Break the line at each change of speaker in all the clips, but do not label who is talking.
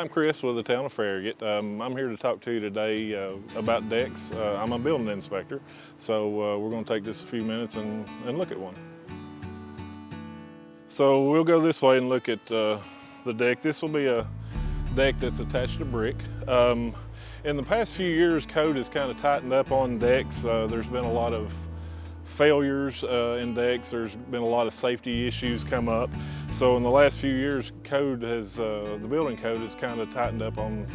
I'm Chris with the town of Farragut. I'm here to talk to you today about decks. I'm a building inspector, so we're going to take just a few minutes and look at one. So we'll go this way and look at the deck. This will be a deck that's attached to brick. In the past few years, code has kind of tightened up on decks. There's been a lot of failures in decks. There's been a lot of safety issues come up. So in the last few years, the building code has kind of tightened up on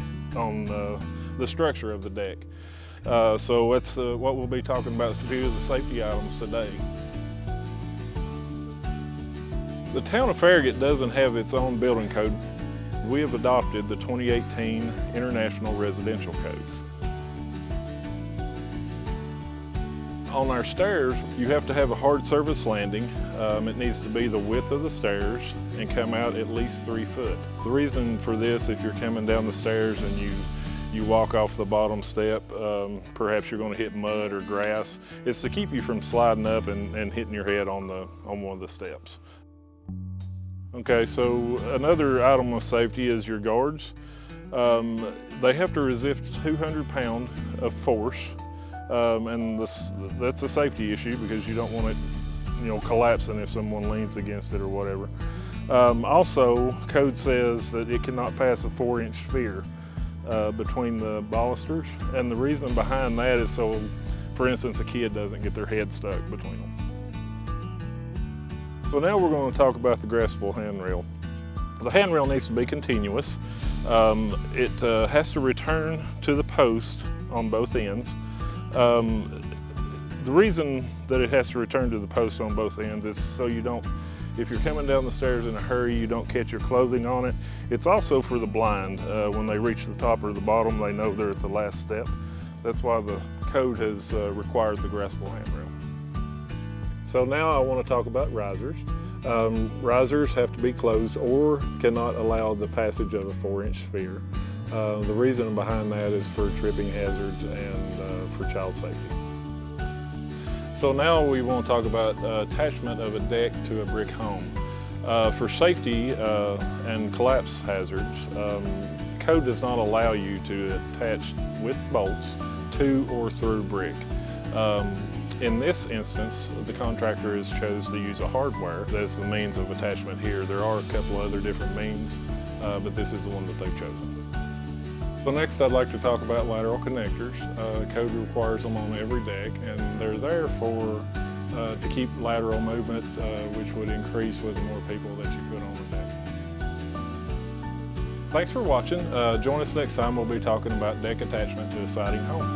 the structure of the deck. So that's what we'll be talking about, a few of the safety items today. The town of Farragut doesn't have its own building code. We have adopted the 2018 International Residential Code. On our stairs, you have to have a hard surface landing. It needs to be the width of the stairs and come out at least 3 foot. The reason for this, if you're coming down the stairs and you walk off the bottom step, perhaps you're going to hit mud or grass, it's to keep you from sliding up and hitting your head on one of the steps. Okay, so another item of safety is your guards. They have to resist 200 pounds of force. And that's a safety issue because you don't want it, collapsing if someone leans against it or whatever. Also, code says that it cannot pass a 4-inch sphere between the balusters, and the reason behind that is so, for instance, a kid doesn't get their head stuck between them. So now we're going to talk about the graspable handrail. The handrail needs to be continuous. It has to return to the post on both ends. The reason that it has to return to the post on both ends is so you don't, if you're coming down the stairs in a hurry, you don't catch your clothing on it. It's also for the blind. When they reach the top or the bottom, they know they're at the last step. That's why the code has required the graspable handrail. So now I want to talk about risers. Risers have to be closed or cannot allow the passage of a 4-inch sphere. The reason behind that is for tripping hazards and for child safety. So now we want to talk about attachment of a deck to a brick home. For safety and collapse hazards, code does not allow you to attach with bolts to or through brick. In this instance, the contractor has chosen to use a hardwire as the means of attachment here. There are a couple other different means, but this is the one that they've chosen. So next I'd like to talk about lateral connectors. Code requires them on every deck, and they're there to keep lateral movement, which would increase with the more people that you put on the deck. Thanks for watching. Join us next time. We'll be talking about deck attachment to a siding home.